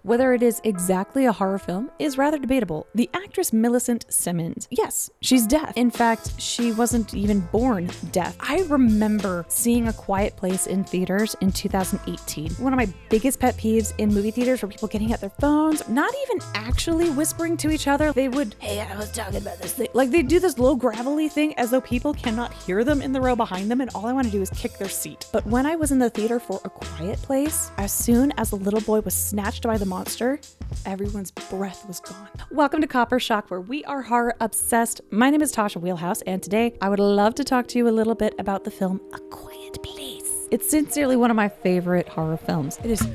Whether it is exactly a horror film is rather debatable. The actress Millicent Simmonds, yes, she's deaf. In fact, she wasn't even born deaf. I remember seeing A Quiet Place in theaters in 2018. One of my biggest pet peeves in movie theaters were people getting at their phones, not even actually whispering to each other. They would, hey, I was talking about this thing. Like they do this low gravelly thing as though people cannot hear them in the row behind them, and all I want to do is kick their seat. But when I was in the theater for A Quiet Place, as soon as the little boy was snatched by the monster, everyone's breath was gone. Welcome to Copper Shock, where we are horror obsessed. My name is Tasha Wheelhouse, and today I would love to talk to you a little bit about the film A Quiet Place. It's sincerely one of my favorite horror films. It is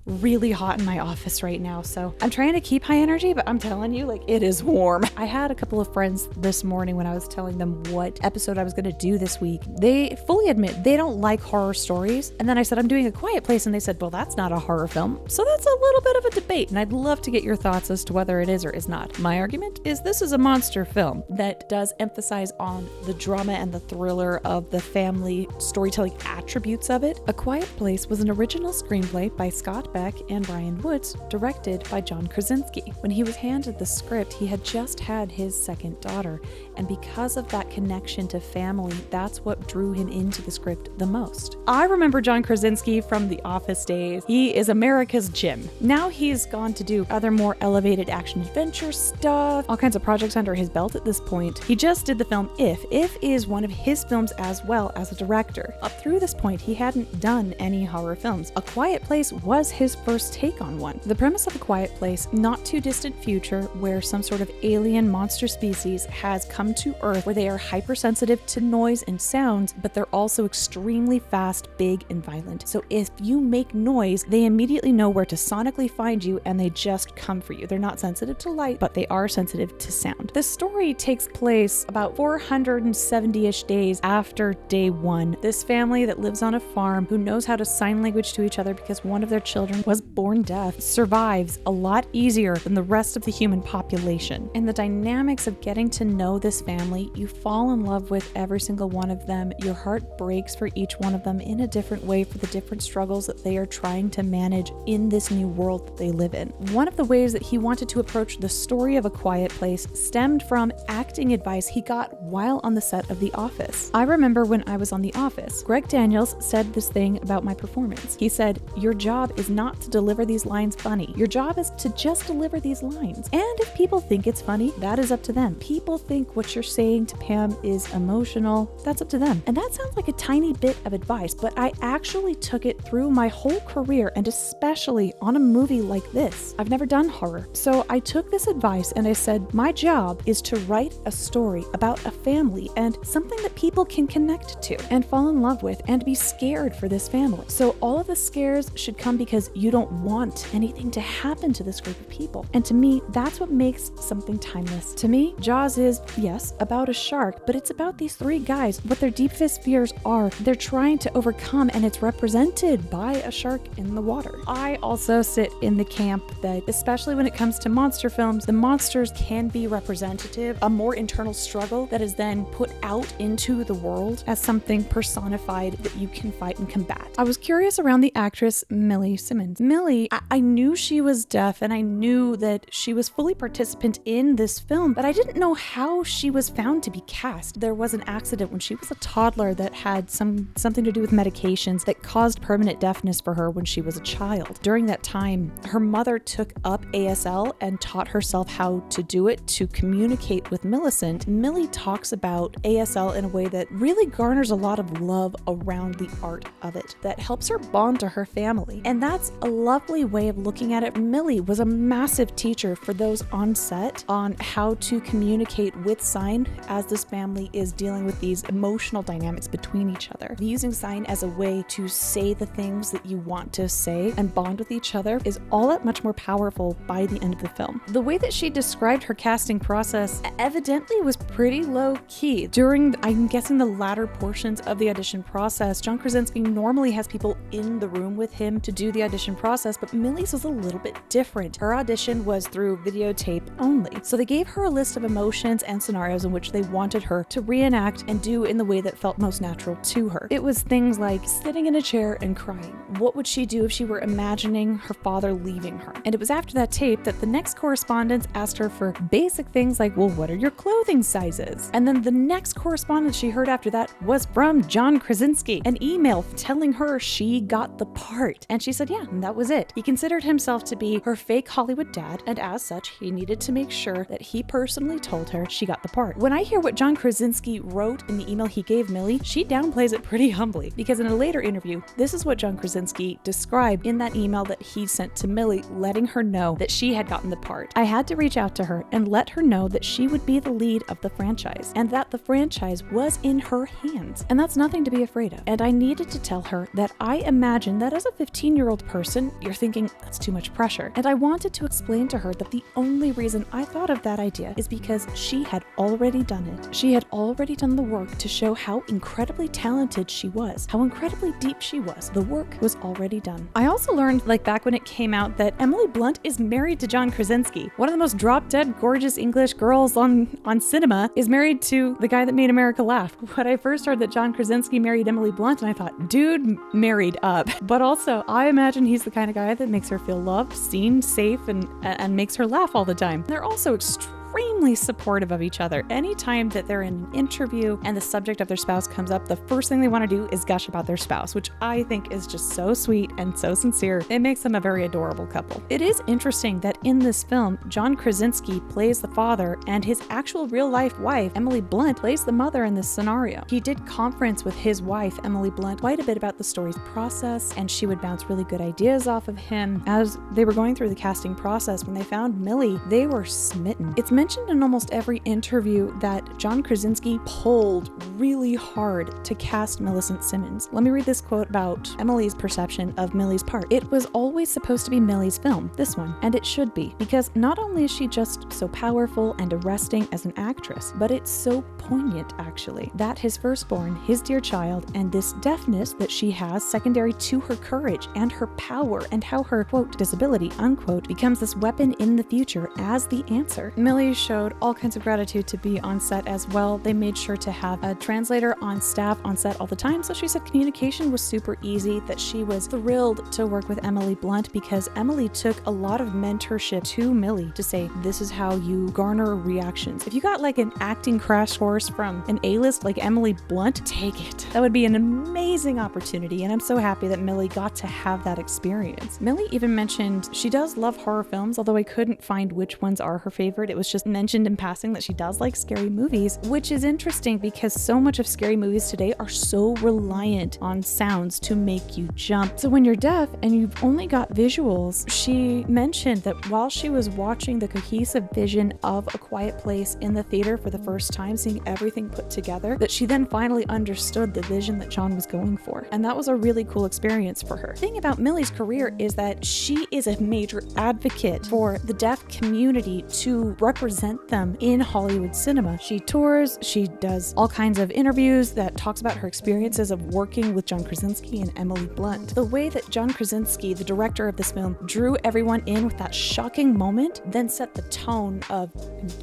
really hot in my office right now, so I'm trying to keep high energy, but I'm telling you, like, it is warm. I had a couple of friends this morning when I was telling them what episode I was going to do this week. They fully admit they don't like horror stories, and then I said I'm doing A Quiet Place, and they said, well, that's not a horror film. So that's a little bit of a debate, and I'd love to get your thoughts as to whether it is or is not. My argument is this is a monster film that does emphasize on the drama and the thriller of the family storytelling attributes of it. A Quiet Place was an original screenplay by Scott Beck and Brian Woods, directed by John Krasinski. When he was handed the script, he had just had his second daughter, and because of that connection to family, that's what drew him into the script the most. I remember John Krasinski from The Office days. He is America's Jim. Now he's gone to do other more elevated action adventure stuff, all kinds of projects under his belt at this point. He just did the film If. If is one of his films as well as a director. Up through this point, he hadn't done any horror films. A Quiet Place was his first take on one. The premise of A Quiet Place, not too distant future, where some sort of alien monster species has come to Earth, where they are hypersensitive to noise and sounds, but they're also extremely fast, big, and violent. So if you make noise, they immediately know where to sonically find you, and they just come for you. They're not sensitive to light, but they are sensitive to sound. The story takes place about 470-ish days after day one. This family that lives on a farm, who knows how to sign language to each other because one of their children was born deaf, survives a lot easier than the rest of the human population. And the dynamics of getting to know this family, you fall in love with every single one of them. Your heart breaks for each one of them in a different way for the different struggles that they are trying to manage in this new world that they live in. One of the ways that he wanted to approach the story of A Quiet Place stemmed from acting advice he got while on the set of The Office. I remember when I was on The Office, Greg Daniels said this thing about my performance. He said, your job is not to deliver these lines funny. Your job is to just deliver these lines. And if people think it's funny, that is up to them. People think what you're saying to Pam is emotional, that's up to them. And that sounds like a tiny bit of advice, but I actually took it through my whole career, and especially on a movie like this. I've never done horror. So I took this advice and I said, my job is to write a story about a family and something that people can connect to and fall in love with and be scared for this family. So all of the scares should come because you don't want anything to happen to this group of people. And to me, that's what makes something timeless. To me, Jaws is, yes, about a shark, but it's about these three guys, what their deepest fears are, they're trying to overcome, and it's represented by a shark in the water. I also sit in the camp that, especially when it comes to monster films, the monsters can be representative, a more internal struggle that is then put out into the world as something personified that you can fight and combat. I was curious around the actress Millie Simmonds. Millie, I knew she was deaf, and I knew that she was fully participant in this film, but I didn't know how she was found to be cast. There was an accident when she was a toddler that had something to do with medications that caused permanent deafness for her when she was a child. During that time, her mother took up ASL and taught herself how to do it to communicate with Millicent. Millie talks about ASL in a way that really garners a lot of love around the art of it, that helps her bond to her family. And that's a lovely way of looking at it. Millie was a massive teacher for those on set on how to communicate with sign as this family is dealing with these emotional dynamics between each other. Using sign as a way to say the things that you want to say and bond with each other is all that much more powerful by the end of the film. The way that she described her casting process evidently was pretty low low key. During, I'm guessing, the latter portions of the audition process, John Krasinski normally has people in the room with him to do the audition process, but Millie's was a little bit different. Her audition was through videotape only. So they gave her a list of emotions and scenarios in which they wanted her to reenact and do in the way that felt most natural to her. It was things like sitting in a chair and crying. What would she do if she were imagining her father leaving her? And it was after that tape that the next correspondence asked her for basic things like, well, what are your clothing sizes? And then the next correspondence she heard after that was from John Krasinski, an email telling her she got the part. And she said, yeah, and that was it. He considered himself to be her fake Hollywood dad, and as such, he needed to make sure that he personally told her she got the part. When I hear what John Krasinski wrote in the email he gave Millie, she downplays it pretty humbly, because in a later interview, this is what John Krasinski described in that email that he sent to Millie, letting her know that she had gotten the part. I had to reach out to her and let her know that she would be the lead of the franchise, and that the franchise was in her hands. And that's nothing to be afraid of. And I needed to tell her that I imagine that as a 15-year-old person, you're thinking that's too much pressure. And I wanted to explain to her that the only reason I thought of that idea is because she had already done it. She had already done the work to show how incredibly talented she was, how incredibly deep she was. The work was already done. I also learned, like back when it came out, that Emily Blunt is married to John Krasinski. One of the most drop-dead gorgeous English girls on cinema is married to the guy that made America laugh. When I first heard that John Krasinski married Emily Blunt, and I thought, dude married up. But also, I imagine he's the kind of guy that makes her feel loved, seen, safe, and makes her laugh all the time. They're also extremely supportive of each other. Anytime that they're in an interview and the subject of their spouse comes up, the first thing they want to do is gush about their spouse, which I think is just so sweet and so sincere. It makes them a very adorable couple. It is interesting that in this film, John Krasinski plays the father and his actual real-life wife, Emily Blunt, plays the mother in this scenario. He did conference with his wife, Emily Blunt, quite a bit about the story's process, and she would bounce really good ideas off of him. As they were going through the casting process, when they found Millie, they were smitten. It's mentioned in almost every interview that John Krasinski pulled really hard to cast Millicent Simmonds. Let me read this quote about Emily's perception of Millie's part. It was always supposed to be Millie's film, this one, and it should be, because not only is she just so powerful and arresting as an actress, but it's so poignant, actually, that his firstborn, his dear child, and this deafness that she has secondary to her courage and her power, and how her, quote, disability, unquote, becomes this weapon in the future as the answer. Millie showed all kinds of gratitude to be on set as well. They made sure to have a translator on staff on set all the time, so she said communication was super easy, that she was thrilled to work with Emily Blunt because Emily took a lot of mentorship to Millie to say, this is how you garner reactions. If you got like an acting crash course from an A-list like Emily Blunt, take it. That would be an amazing opportunity, and I'm so happy that Millie got to have that experience. Millie even mentioned she does love horror films, although I couldn't find which ones are her favorite. It was just mentioned in passing that she does like scary movies, which is interesting because so much of scary movies today are so reliant on sounds to make you jump. So when you're deaf and you've only got visuals, she mentioned that while she was watching the cohesive vision of A Quiet Place in the theater for the first time, seeing everything put together, that she then finally understood the vision that John was going for. And that was a really cool experience for her. The thing about Millie's career is that she is a major advocate for the deaf community to represent them in Hollywood cinema. She tours, she does all kinds of interviews that talks about her experiences of working with John Krasinski and Emily Blunt. The way that John Krasinski, the director of this film, drew everyone in with that shocking moment, then set the tone of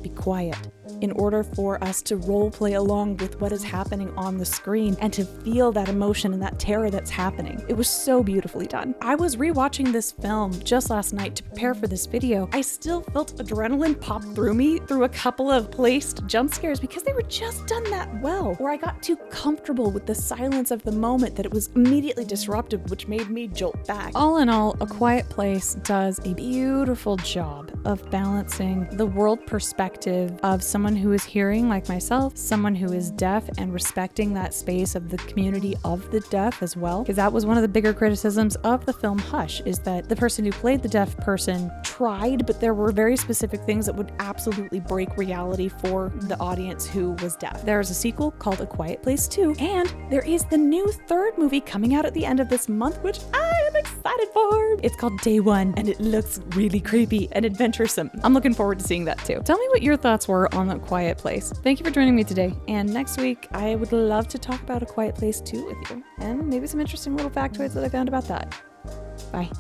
be quiet, in order for us to role play along with what is happening on the screen and to feel that emotion and that terror that's happening. It was so beautifully done. I was rewatching this film just last night to prepare for this video. I still felt adrenaline pop through me through a couple of placed jump scares because they were just done that well, where I got too comfortable with the silence of the moment that it was immediately disruptive, which made me jolt back. All in all, A Quiet Place does a beautiful job of balancing the world perspective of someone who is hearing like myself, someone who is deaf, and respecting that space of the community of the deaf as well. Because that was one of the bigger criticisms of the film Hush, is that the person who played the deaf person tried, but there were very specific things that would absolutely break reality for the audience who was deaf. There is a sequel called A Quiet Place 2, and there is the new third movie coming out at the end of this month, which I I'm excited for. It's called Day One, and it looks really creepy and adventuresome. I'm looking forward to seeing that too. Tell me what your thoughts were on A Quiet Place. Thank you for joining me today, and next week I would love to talk about A Quiet Place 2 with you, and maybe some interesting little factoids that I found about that. Bye.